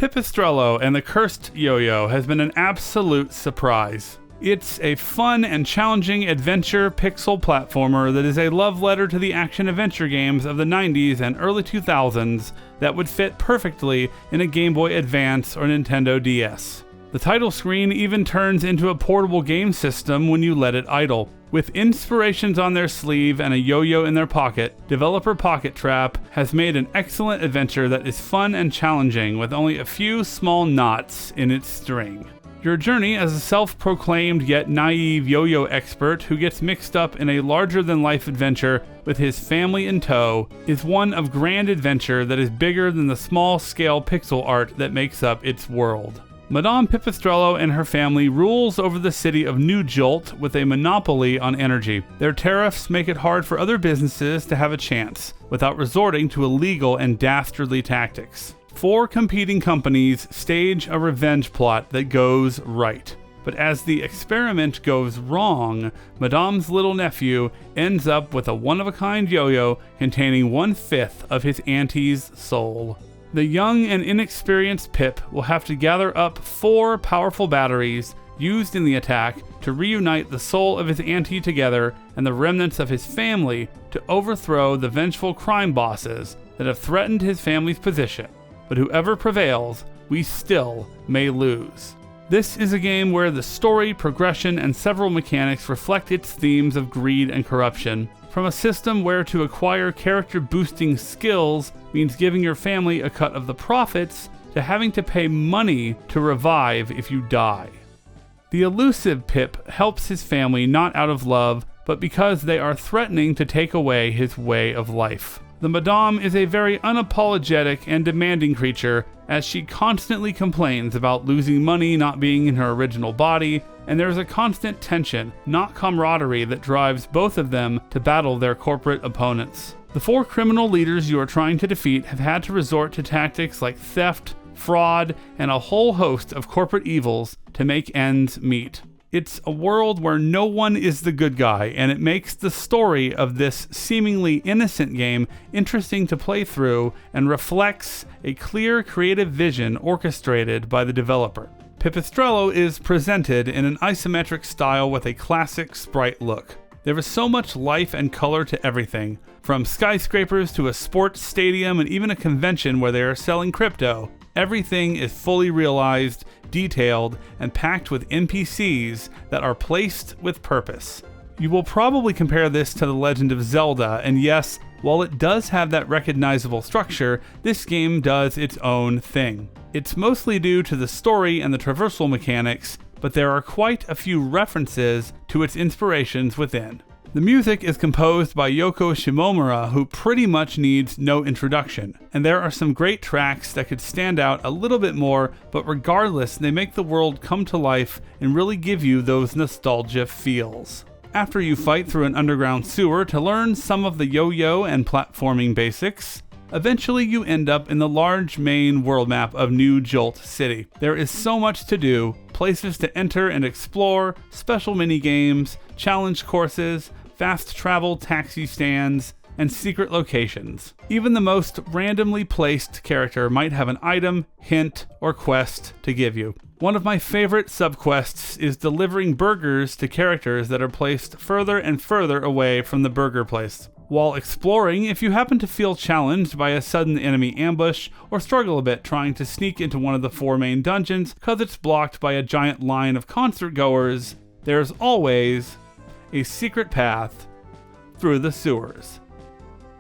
Pipistrello and the Cursed Yoyo has been an absolute surprise. It's a fun and challenging adventure pixel platformer that is a love letter to the action-adventure games of the 90s and early 2000s that would fit perfectly in a Game Boy Advance or Nintendo DS. The title screen even turns into a portable game system when you let it idle. With inspirations on their sleeve and a yo-yo in their pocket, developer Pocket Trap has made an excellent adventure that is fun and challenging with only a few small knots in its string. Your journey as a self-proclaimed yet naive yo-yo expert who gets mixed up in a larger-than-life adventure with his family in tow is one of grand adventure that is bigger than the small-scale pixel art that makes up its world. Madame Pipistrello and her family rules over the city of New Jolt with a monopoly on energy. Their tariffs make it hard for other businesses to have a chance, without resorting to illegal and dastardly tactics. 4 competing companies stage a revenge plot that goes right. But as the experiment goes wrong, Madame's little nephew ends up with a one-of-a-kind yo-yo containing 1/5 of his auntie's soul. The young and inexperienced Pip will have to gather up 4 powerful batteries used in the attack to reunite the soul of his auntie together and the remnants of his family to overthrow the vengeful crime bosses that have threatened his family's position. But whoever prevails, we still may lose. This is a game where the story, progression, and several mechanics reflect its themes of greed and corruption. From a system where to acquire character-boosting skills means giving your family a cut of the profits, to having to pay money to revive if you die. The elusive Pip helps his family not out of love, but because they are threatening to take away his way of life. The Madame is a very unapologetic and demanding creature, as she constantly complains about losing money not being in her original body, and there is a constant tension, not camaraderie, that drives both of them to battle their corporate opponents. The 4 criminal leaders you are trying to defeat have had to resort to tactics like theft, fraud, and a whole host of corporate evils to make ends meet. It's a world where no one is the good guy, and it makes the story of this seemingly innocent game interesting to play through and reflects a clear creative vision orchestrated by the developer. Pipistrello is presented in an isometric style with a classic sprite look. There is so much life and color to everything, from skyscrapers to a sports stadium and even a convention where they are selling crypto. Everything is fully realized, detailed, and packed with NPCs that are placed with purpose. You will probably compare this to The Legend of Zelda, and yes, while it does have that recognizable structure, this game does its own thing. It's mostly due to the story and the traversal mechanics, but there are quite a few references to its inspirations within. The music is composed by Yoko Shimomura, who pretty much needs no introduction, and there are some great tracks that could stand out a little bit more, but regardless, they make the world come to life and really give you those nostalgia feels. After you fight through an underground sewer to learn some of the yo-yo and platforming basics, eventually you end up in the large main world map of New Jolt City. There is so much to do, places to enter and explore, special mini-games, challenge courses, fast travel taxi stands, and secret locations. Even the most randomly placed character might have an item, hint, or quest to give you. One of my favorite subquests is delivering burgers to characters that are placed further and further away from the burger place. While exploring, if you happen to feel challenged by a sudden enemy ambush, or struggle a bit trying to sneak into one of the 4 main dungeons because it's blocked by a giant line of concert goers, there's always a secret path through the sewers.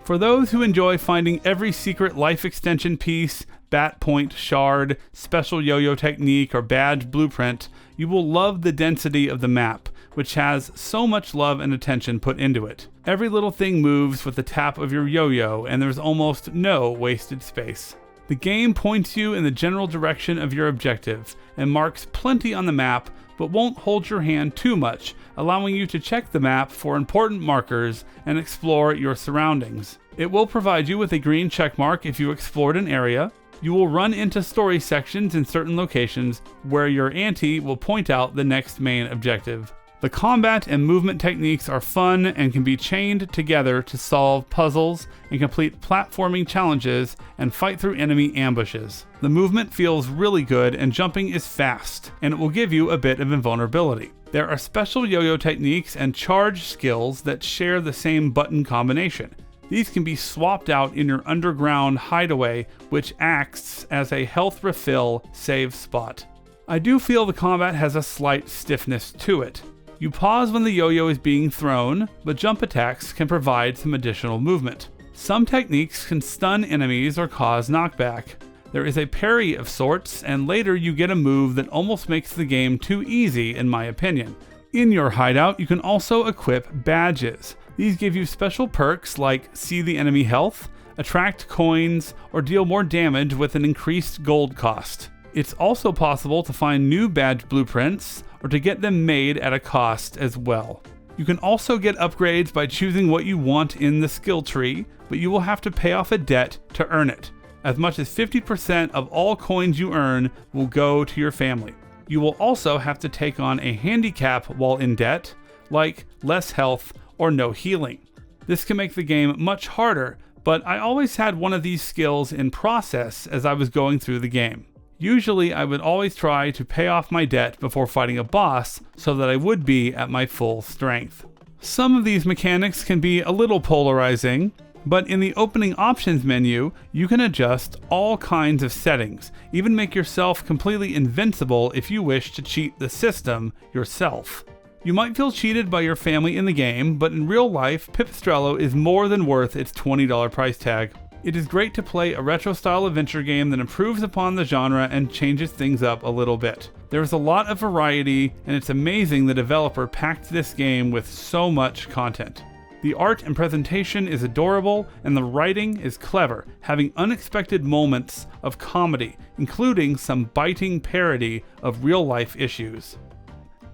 For those who enjoy finding every secret life extension piece, bat point shard, special yo-yo technique, or badge blueprint, you will love the density of the map, which has so much love and attention put into it. Every little thing moves with the tap of your yo-yo, and there's almost no wasted space. The game points you in the general direction of your objective, and marks plenty on the map, but won't hold your hand too much, allowing you to check the map for important markers and explore your surroundings. It will provide you with a green checkmark if you explored an area. You will run into story sections in certain locations where your auntie will point out the next main objective. The combat and movement techniques are fun and can be chained together to solve puzzles and complete platforming challenges and fight through enemy ambushes. The movement feels really good and jumping is fast, and it will give you a bit of invulnerability. There are special yo-yo techniques and charge skills that share the same button combination. These can be swapped out in your underground hideaway, which acts as a health refill save spot. I do feel the combat has a slight stiffness to it. You pause when the yo-yo is being thrown, but jump attacks can provide some additional movement. Some techniques can stun enemies or cause knockback. There is a parry of sorts, and later you get a move that almost makes the game too easy in my opinion. In your hideout, you can also equip badges. These give you special perks like see the enemy health, attract coins, or deal more damage with an increased gold cost. It's also possible to find new badge blueprints, or to get them made at a cost as well. You can also get upgrades by choosing what you want in the skill tree, but you will have to pay off a debt to earn it. As much as 50% of all coins you earn will go to your family. You will also have to take on a handicap while in debt, like less health or no healing. This can make the game much harder, but I always had one of these skills in process as I was going through the game. Usually I would always try to pay off my debt before fighting a boss so that I would be at my full strength. Some of these mechanics can be a little polarizing, but in the opening options menu, you can adjust all kinds of settings, even make yourself completely invincible if you wish to cheat the system yourself. You might feel cheated by your family in the game, but in real life, Pipistrello is more than worth its $20 price tag. It is great to play a retro-style adventure game that improves upon the genre and changes things up a little bit. There is a lot of variety, and it's amazing the developer packed this game with so much content. The art and presentation is adorable, and the writing is clever, having unexpected moments of comedy, including some biting parody of real-life issues.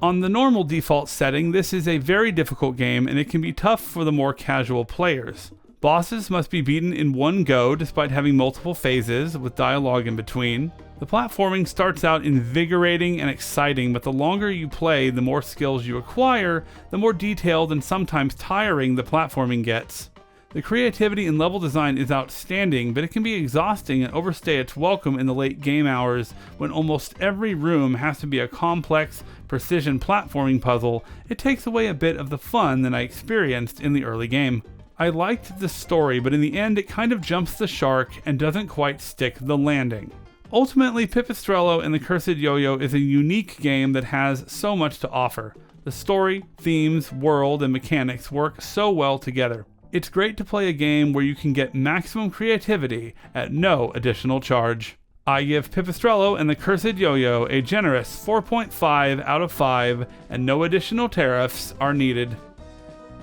On the normal default setting, this is a very difficult game, and it can be tough for the more casual players. Bosses must be beaten in one go despite having multiple phases with dialogue in between. The platforming starts out invigorating and exciting, but the longer you play, the more skills you acquire, the more detailed and sometimes tiring the platforming gets. The creativity and level design is outstanding, but it can be exhausting and overstay its welcome in the late game hours when almost every room has to be a complex, precision platforming puzzle. It takes away a bit of the fun that I experienced in the early game. I liked the story, but in the end it kind of jumps the shark and doesn't quite stick the landing. Ultimately, Pipistrello and the Cursed Yo-Yo is a unique game that has so much to offer. The story, themes, world, and mechanics work so well together. It's great to play a game where you can get maximum creativity at no additional charge. I give Pipistrello and the Cursed Yo-Yo a generous 4.5 out of 5, and no additional tariffs are needed.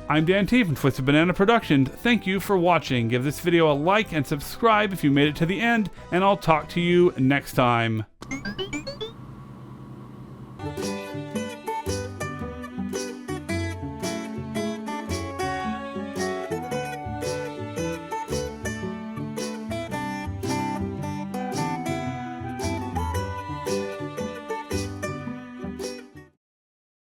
I'm Dan T from Twisted Banana Productions. Thank you for watching. Give this video a like and subscribe if you made it to the end, and I'll talk to you next time.